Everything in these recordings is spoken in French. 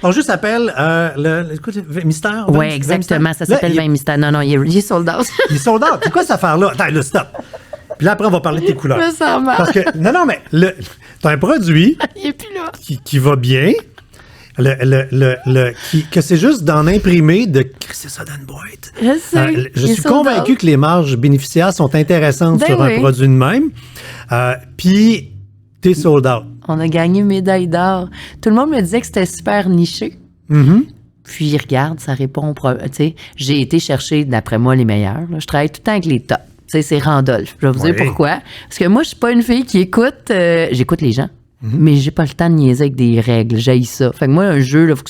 Ton jeu s'appelle écoute, Mystère? Oui, exactement. Ça s'appelle 20 mystères. Non, il est sold out. Il est sold out. C'est quoi cette affaire-là? Attends, là, stop. Puis là, après, on va parler de tes couleurs. Je me sens mal. Parce que, non, mais t'as un produit Il est plus là. qui va bien, que c'est juste d'en imprimer, de crisser ça dans une boîte. Je sais. Je suis convaincu que les marges bénéficiaires sont intéressantes sur un produit de même. Puis, t'es sold out. On a gagné médaille d'or. Tout le monde me disait que c'était super niché. Mm-hmm. Puis, regarde, ça répond au problème. Tu sais, j'ai été chercher, d'après moi, les meilleurs. Là. Je travaille tout le temps avec les tops. Tu sais, c'est Randolph. Je vais vous dire pourquoi. Parce que moi, je suis pas une fille qui écoute... j'écoute les gens. Mais j'ai pas le temps de niaiser avec des règles. J'haïs ça. Fait que moi, un jeu, là, faut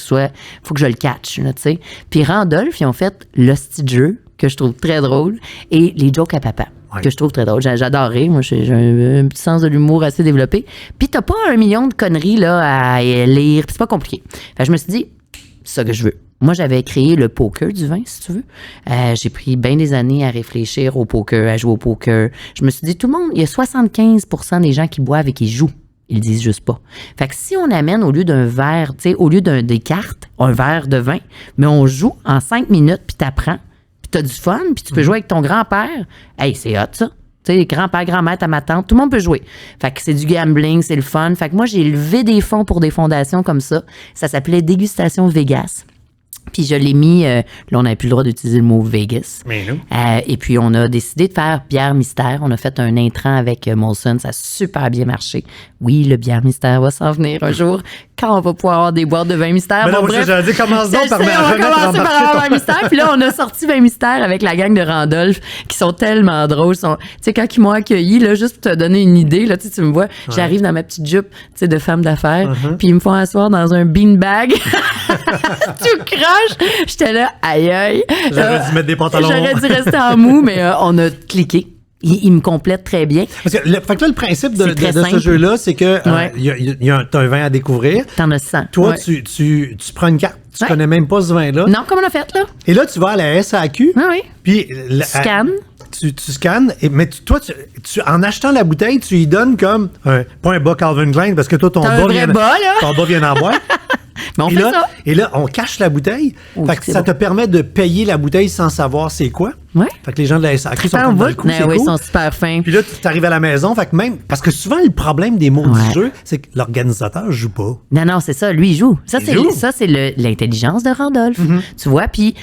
que je le catch, là, tu sais. Puis Randolph, ils ont fait l'hostie de jeu, que je trouve très drôle, et les jokes à papa, que je trouve très drôle. J'adore rire. Moi, j'ai un petit sens de l'humour assez développé. Puis t'as pas 1 million de conneries, là, à lire. Puis c'est pas compliqué. Fait que je me suis dit, c'est ça que je veux. Moi, j'avais créé le poker du vin, si tu veux. J'ai pris bien des années à réfléchir au poker, à jouer au poker. Je me suis dit, tout le monde, il y a 75% des gens qui boivent et qui jouent. Ils le disent juste pas. Fait que si on amène au lieu d'un verre, tu sais, au lieu des cartes, un verre de vin, mais on joue en 5 minutes, puis t'apprends, puis t'as du fun, puis tu peux jouer avec ton grand-père. Hey, c'est hot, ça. Tu sais, grand-père, grand-mère, ta ma tante, tout le monde peut jouer. Fait que c'est du gambling, c'est le fun. Fait que moi, j'ai levé des fonds pour des fondations comme ça. Ça s'appelait Dégustation Vegas. Puis je l'ai mis, là, on n'avait plus le droit d'utiliser le mot Vegas. Mais non. Et puis, on a décidé de faire bière mystère. On a fait un intrant avec Molson. Ça a super bien marché. Oui, le bière mystère va s'en venir un jour quand on va pouvoir avoir des boîtes de vin mystère. Mais bon, non, bref, j'allais dire, commence donc par on va commencer par avoir vin mystère. Puis là, on a sorti vin mystère avec la gang de Randolph qui sont tellement drôles. Tu sais, quand ils m'ont accueilli, là, juste pour te donner une idée, là, tu me vois, j'arrive dans ma petite jupe, tu sais, de femme d'affaires, puis ils me font asseoir dans un beanbag. Tout croche. J'étais là, aïe aïe. J'aurais dû mettre des pantalons. J'aurais dû rester en mou, mais on a cliqué. Il me complète très bien. Parce que fait que là, le principe de ce simple. jeu-là, c'est que t'as un vin à découvrir. T'en as 100. Toi, tu prends une carte. Tu connais même pas ce vin-là. Non, comme on a fait, là. Et là, tu vas à la SAQ. Ah oui. Puis Tu scannes. Tu scannes, mais toi, en achetant la bouteille, tu y donnes comme pas un bas Calvin Klein, parce que toi, ton bas vient en boire. Mais on fait ça. Et là, on cache la bouteille. Fait que ça te permet de payer la bouteille sans savoir c'est quoi. Ouais. Fait que les gens de la SAQ sont comme dans le coup, c'est oui, cool. ils sont super fins. Puis là, tu arrives à la maison, fait que même... Parce que souvent, le problème des mots du jeu, c'est que l'organisateur joue pas. Non, c'est ça. Lui, il joue. Ça, c'est l'intelligence de Randolph. Tu vois, puis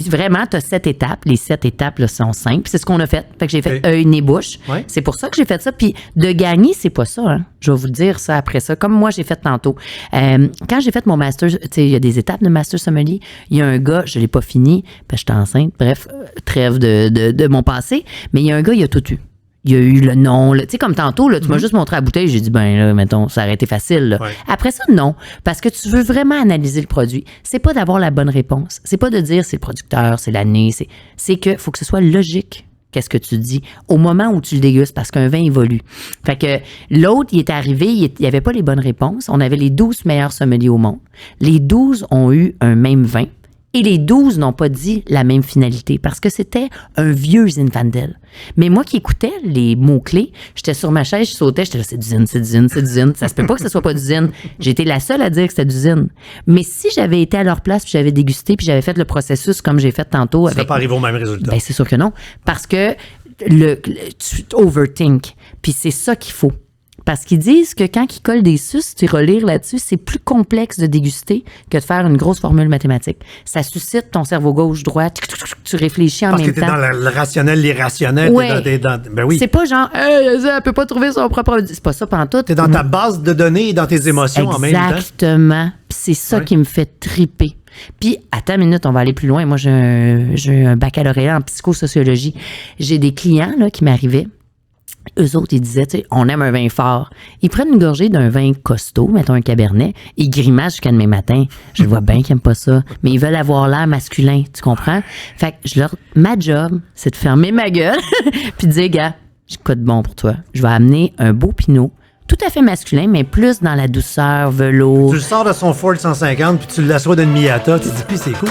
vraiment, tu as 7 étapes. Les 7 étapes là, sont simples. C'est ce qu'on a fait. Fait que j'ai fait œil, nez, bouche. Ouais. C'est pour ça que j'ai fait ça. Puis de gagner, c'est pas ça. Hein. Je vais vous le dire ça après ça. Comme moi, j'ai fait tantôt. Quand j'ai fait mon master, tu sais, il y a des étapes de master sommelier. Il y a un gars, je l'ai pas fini, parce que j'étais enceinte. Bref, trêve de mon passé. Mais il y a un gars, il a tout eu. Il y a eu le nom. Tu sais, comme tantôt, là, tu m'as juste montré la bouteille. J'ai dit, ben là, mettons, ça aurait été facile. Là. Ouais. Après ça, non. Parce que tu veux vraiment analyser le produit. C'est pas d'avoir la bonne réponse. C'est pas de dire c'est le producteur, c'est l'année. C'est que faut que ce soit logique. Qu'est-ce que tu dis au moment où tu le dégustes, parce qu'un vin évolue. Fait que l'autre, il est arrivé, il n'y avait pas les bonnes réponses. On avait les 12 meilleurs sommeliers au monde. Les 12 ont eu un même vin. Et les 12 n'ont pas dit la même finalité parce que c'était un vieux Zinfandel. Mais moi qui écoutais les mots-clés, j'étais sur ma chaise, je sautais, j'étais là, c'est du zin, c'est du zin, c'est du zin. Ça se peut pas que ce soit pas du zin. J'ai été la seule à dire que c'était du zin. Mais si j'avais été à leur place, puis j'avais dégusté, puis j'avais fait le processus comme j'ai fait tantôt. Ça ne pas arriver au même résultat. Ben, c'est sûr que non. Parce que tu overthink. Puis c'est ça qu'il faut. Parce qu'ils disent que quand ils collent des suces, tu relire là-dessus, c'est plus complexe de déguster que de faire une grosse formule mathématique. Ça suscite ton cerveau gauche-droit, tu réfléchis en même temps. Parce que t'es dans le rationnel, l'irrationnel. Ouais. Ben oui. C'est pas genre, elle peut pas trouver son propre... C'est pas ça pantoute. T'es dans ta base de données et dans tes émotions en même temps. Exactement. Puis c'est ça qui me fait triper. Puis, attends une minute, on va aller plus loin. Moi, j'ai un baccalauréat en psychosociologie. J'ai des clients là, qui m'arrivaient. Eux autres, ils disaient, tu sais, on aime un vin fort. Ils prennent une gorgée d'un vin costaud, mettons un cabernet, ils grimacent jusqu'à demain matin. Je vois bien qu'ils n'aiment pas ça, mais ils veulent avoir l'air masculin, tu comprends? Fait que ma job, c'est de fermer ma gueule puis de dire, gars, j'ai quoi de bon pour toi? Je vais amener un beau pinot, tout à fait masculin, mais plus dans la douceur, velours. Tu le sors de son Ford 150 puis tu l'assois d'une Miata, tu te dis, puis c'est cool.